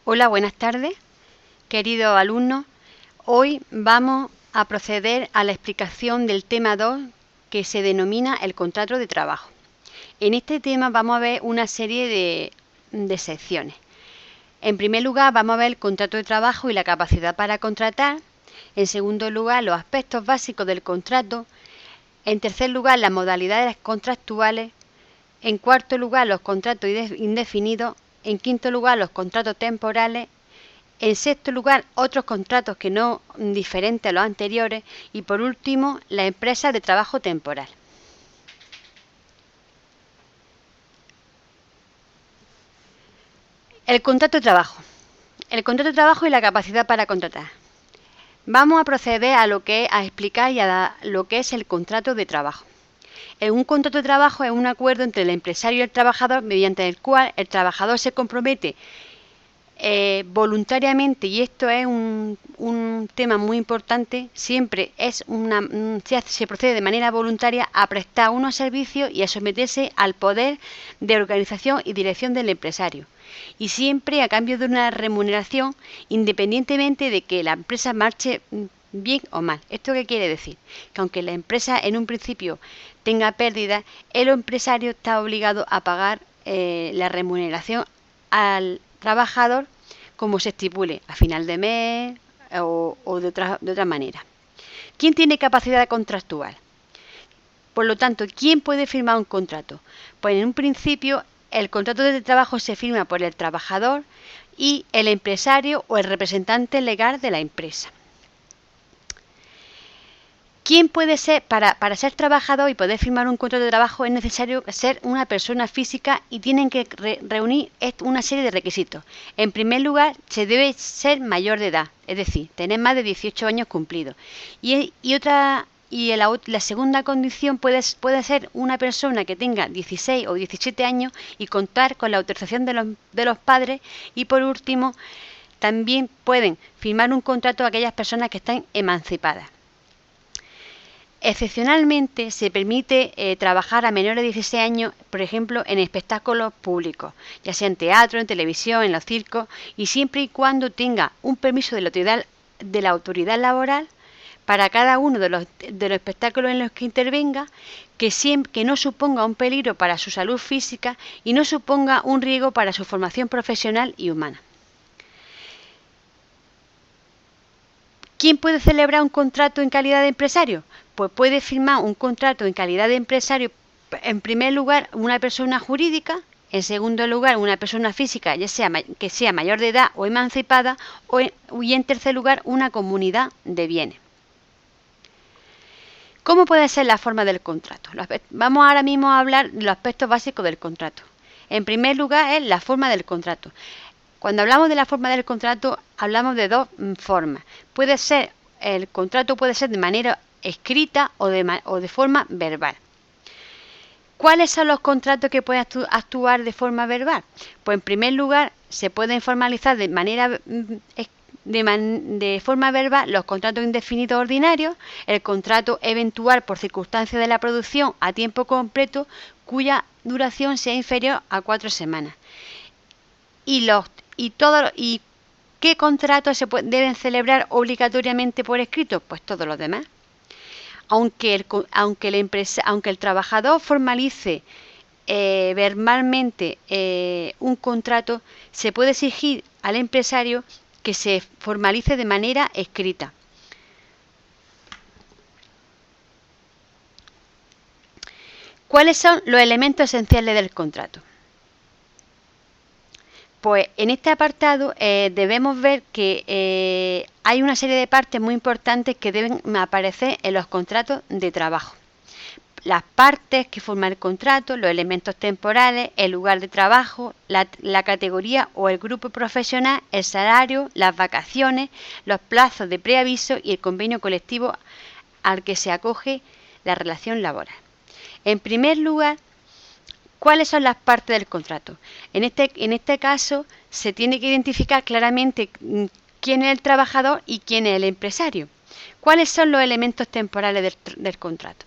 Hola, buenas tardes, queridos alumnos. Hoy vamos a proceder a la explicación del tema 2, que se denomina el contrato de trabajo. En este tema vamos a ver una serie de secciones. En primer lugar, vamos a ver el contrato de trabajo y la capacidad para contratar. En segundo lugar, los aspectos básicos del contrato. En tercer lugar, las modalidades contractuales. En cuarto lugar, los contratos indefinidos. En quinto lugar, los contratos temporales. En sexto lugar, otros contratos que no diferentes a los anteriores. Y por último, la empresa de trabajo temporal. El contrato de trabajo. El contrato de trabajo y la capacidad para contratar. Vamos a proceder a explicar y a lo que es el contrato de trabajo. Un contrato de trabajo es un acuerdo entre el empresario y el trabajador mediante el cual el trabajador se compromete voluntariamente, y esto es un tema muy importante, siempre se procede de manera voluntaria a prestar unos servicios y a someterse al poder de organización y dirección del empresario, y siempre a cambio de una remuneración, independientemente de que la empresa marche bien o mal. ¿Esto qué quiere decir? Que aunque la empresa en un principio tenga pérdidas, el empresario está obligado a pagar la remuneración al trabajador como se estipule, a final de mes o de otra manera. ¿Quién tiene capacidad contractual? Por lo tanto, ¿quién puede firmar un contrato? Pues en un principio el contrato de trabajo se firma por el trabajador y el empresario o el representante legal de la empresa. ¿Quién puede ser? Para ser trabajador y poder firmar un contrato de trabajo es necesario ser una persona física y tienen que reunir una serie de requisitos. En primer lugar, se debe ser mayor de edad, es decir, tener más de 18 años cumplidos. La segunda condición puede ser una persona que tenga 16 o 17 años y contar con la autorización de los padres. Y por último, también pueden firmar un contrato aquellas personas que están emancipadas. Excepcionalmente se permite trabajar a menores de 16 años, por ejemplo, en espectáculos públicos, ya sea en teatro, en televisión, en los circos, y siempre y cuando tenga un permiso de la autoridad laboral para cada uno de los espectáculos en los que intervenga, que no suponga un peligro para su salud física y no suponga un riesgo para su formación profesional y humana. ¿Quién puede celebrar un contrato en calidad de empresario? Pues puede firmar un contrato en calidad de empresario, en primer lugar, una persona jurídica, en segundo lugar, una persona física, ya sea que sea mayor de edad o emancipada, y en tercer lugar, una comunidad de bienes. ¿Cómo puede ser la forma del contrato? Vamos ahora mismo a hablar de los aspectos básicos del contrato. En primer lugar, es la forma del contrato. Cuando hablamos de la forma del contrato, hablamos de dos formas. El contrato puede ser de manera escrita o de forma verbal. ¿Cuáles son los contratos que pueden actuar de forma verbal? Pues en primer lugar, se pueden formalizar de forma verbal los contratos indefinidos ordinarios, el contrato eventual por circunstancias de la producción a tiempo completo cuya duración sea inferior a 4 semanas. ¿Y qué contratos deben celebrar obligatoriamente por escrito? Pues todos los demás. Aunque el trabajador formalice verbalmente un contrato, se puede exigir al empresario que se formalice de manera escrita. ¿Cuáles son los elementos esenciales del contrato? Pues en este apartado debemos ver que hay una serie de partes muy importantes que deben aparecer en los contratos de trabajo. Las partes que forman el contrato, los elementos temporales, el lugar de trabajo, la categoría o el grupo profesional, el salario, las vacaciones, los plazos de preaviso y el convenio colectivo al que se acoge la relación laboral. En primer lugar, ¿cuáles son las partes del contrato? En este caso, se tiene que identificar claramente quién es el trabajador y quién es el empresario. ¿Cuáles son los elementos temporales del contrato?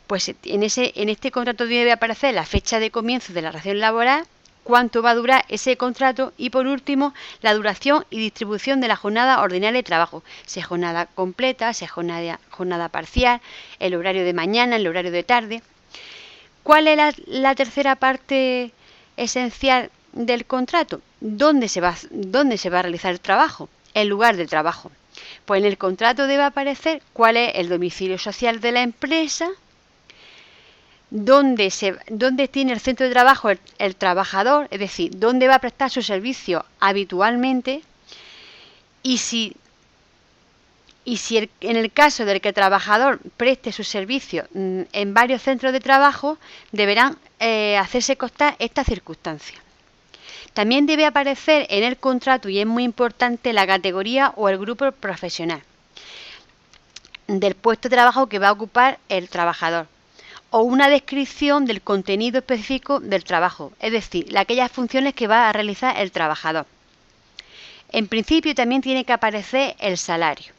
Pues en este contrato debe aparecer la fecha de comienzo de la relación laboral cuánto va a durar ese contrato y por último la duración y distribución de la jornada ordinaria de trabajo, si es jornada completa, si es jornada parcial, el horario de mañana, el horario de tarde. ¿Cuál es la tercera parte esencial del contrato? ¿Dónde se va a realizar el trabajo? El lugar del trabajo. Pues en el contrato debe aparecer cuál es el domicilio social de la empresa, dónde tiene el centro de trabajo el trabajador, es decir, dónde va a prestar su servicio habitualmente y si en el caso del que el trabajador preste su servicio en varios centros de trabajo, deberán hacerse constar estas circunstancias. También debe aparecer en el contrato, y es muy importante, la categoría o el grupo profesional del puesto de trabajo que va a ocupar el trabajador, o una descripción del contenido específico del trabajo, es decir, aquellas funciones que va a realizar el trabajador. En principio también tiene que aparecer el salario.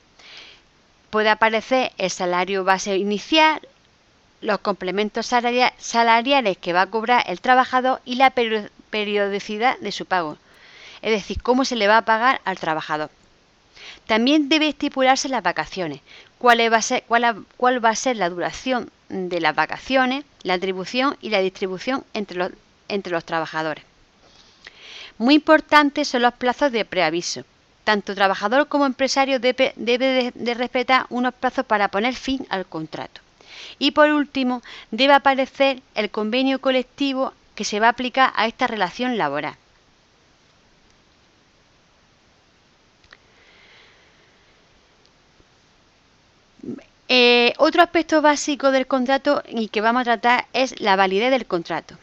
Puede aparecer el salario base inicial, los complementos salariales que va a cobrar el trabajador y la periodicidad de su pago, es decir, cómo se le va a pagar al trabajador. También debe estipularse las vacaciones, cuál va a ser la duración de las vacaciones, la atribución y la distribución entre los trabajadores. Muy importantes son los plazos de preaviso. Tanto trabajador como empresario debe de respetar unos plazos para poner fin al contrato. Y por último, debe aparecer el convenio colectivo que se va a aplicar a esta relación laboral. Otro aspecto básico del contrato y que vamos a tratar es la validez del contrato.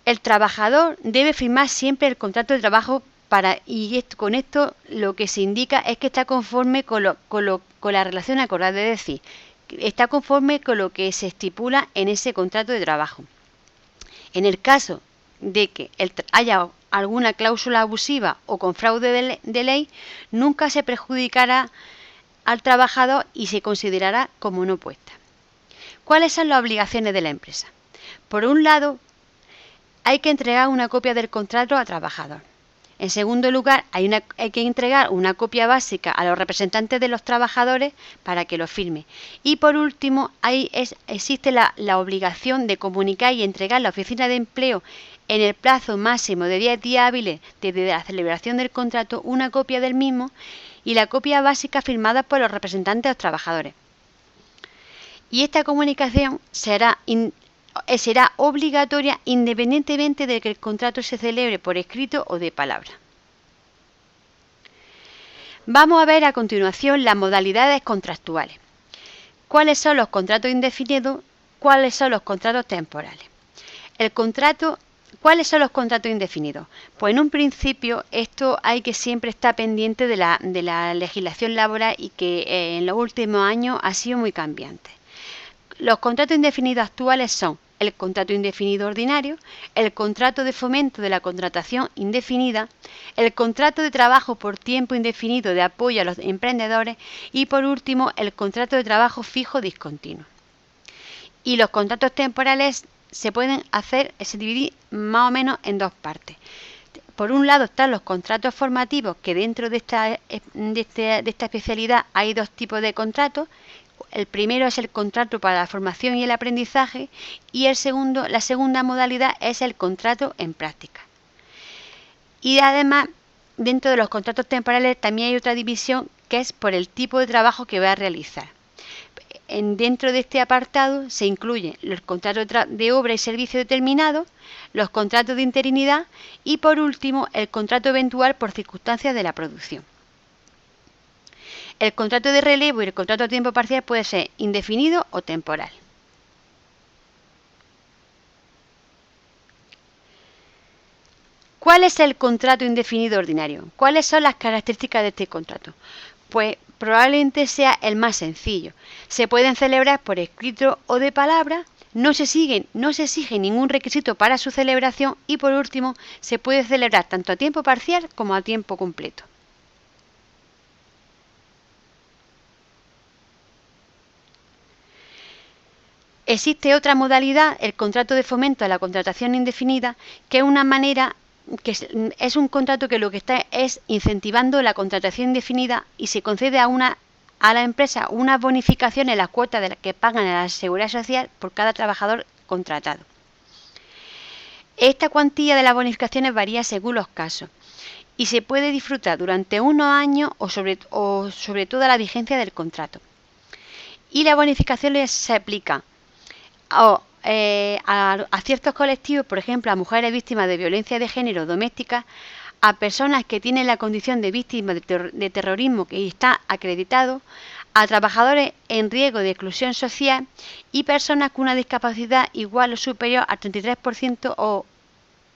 El trabajador debe firmar siempre el contrato de trabajo con esto lo que se indica es que está conforme con la relación acordada, es decir, está conforme con lo que se estipula en ese contrato de trabajo. En el caso de que haya alguna cláusula abusiva o con fraude de ley, nunca se perjudicará al trabajador y se considerará como no puesta. ¿Cuáles son las obligaciones de la empresa? Por un lado, hay que entregar una copia del contrato al trabajador. En segundo lugar, hay que entregar una copia básica a los representantes de los trabajadores para que lo firme. Y por último, existe la obligación de comunicar y entregar a la oficina de empleo en el plazo máximo de 10 días hábiles desde la celebración del contrato una copia del mismo y la copia básica firmada por los representantes de los trabajadores. Y esta comunicación será obligatoria independientemente de que el contrato se celebre por escrito o de palabra. Vamos a ver a continuación las modalidades contractuales. ¿Cuáles son los contratos indefinidos? ¿Cuáles son los contratos temporales? ¿Cuáles son los contratos indefinidos? Pues en un principio esto hay que siempre estar pendiente de la legislación laboral y que en los últimos años ha sido muy cambiante. Los contratos indefinidos actuales son el contrato indefinido ordinario, el contrato de fomento de la contratación indefinida, el contrato de trabajo por tiempo indefinido de apoyo a los emprendedores y por último el contrato de trabajo fijo discontinuo. Y los contratos temporales se dividir más o menos en dos partes. Por un lado están los contratos formativos, que dentro de esta especialidad hay dos tipos de contratos. El primero es el contrato para la formación y el aprendizaje y la segunda modalidad es el contrato en práctica. Y además, dentro de los contratos temporales también hay otra división que es por el tipo de trabajo que va a realizar. Dentro de este apartado se incluyen los contratos de obra y servicio determinados, los contratos de interinidad y por último el contrato eventual por circunstancias de la producción. El contrato de relevo y el contrato a tiempo parcial puede ser indefinido o temporal. ¿Cuál es el contrato indefinido ordinario? ¿Cuáles son las características de este contrato? Pues probablemente sea el más sencillo. Se pueden celebrar por escrito o de palabra, no se exige ningún requisito para su celebración y por último se puede celebrar tanto a tiempo parcial como a tiempo completo. Existe otra modalidad, el contrato de fomento a la contratación indefinida, que es una manera es un contrato que lo que está es incentivando la contratación indefinida y se concede a la empresa una bonificación en la cuota de la que pagan a la Seguridad Social por cada trabajador contratado. Esta cuantía de las bonificaciones varía según los casos y se puede disfrutar durante unos años o sobre toda la vigencia del contrato. Y la bonificación se aplica a ciertos colectivos, por ejemplo, a mujeres víctimas de violencia de género doméstica, a personas que tienen la condición de víctimas de terrorismo que está acreditado, a trabajadores en riesgo de exclusión social y personas con una discapacidad igual o superior al 33% o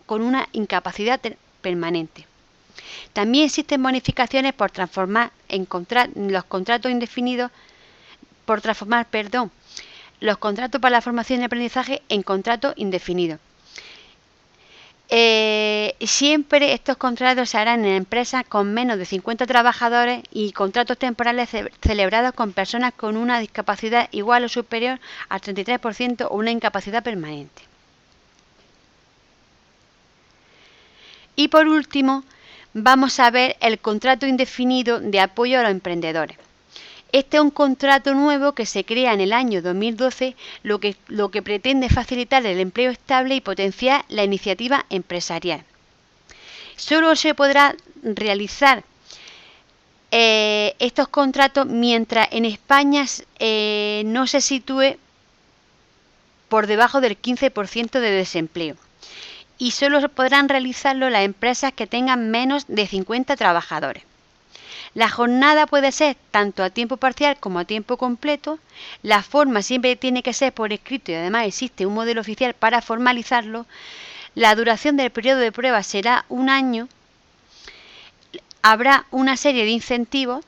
con una incapacidad permanente. También existen bonificaciones por transformar los contratos para la formación y aprendizaje en contratos indefinidos. Siempre estos contratos se harán en empresas con menos de 50 trabajadores y contratos temporales celebrados con personas con una discapacidad igual o superior al 33% o una incapacidad permanente. Y por último, vamos a ver el contrato indefinido de apoyo a los emprendedores. Este es un contrato nuevo que se crea en el año 2012, lo que pretende facilitar el empleo estable y potenciar la iniciativa empresarial. Solo se podrá realizar estos contratos mientras en España no se sitúe por debajo del 15% de desempleo. Y solo podrán realizarlo las empresas que tengan menos de 50 trabajadores. La jornada puede ser tanto a tiempo parcial como a tiempo completo. La forma siempre tiene que ser por escrito y además existe un modelo oficial para formalizarlo. La duración del periodo de prueba será 1 año. Habrá una serie de incentivos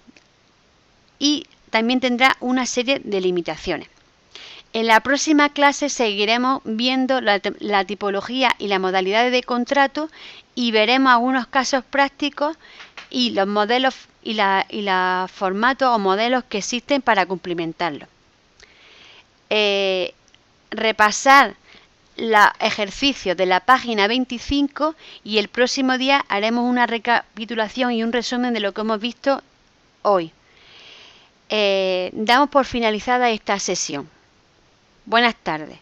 y también tendrá una serie de limitaciones. En la próxima clase seguiremos viendo la tipología y las modalidades de contrato y veremos algunos casos prácticos y los modelos y los formatos o modelos que existen para cumplimentarlo. Repasar los ejercicios de la página 25 y el próximo día haremos una recapitulación y un resumen de lo que hemos visto hoy. Damos por finalizada esta sesión. Buenas tardes.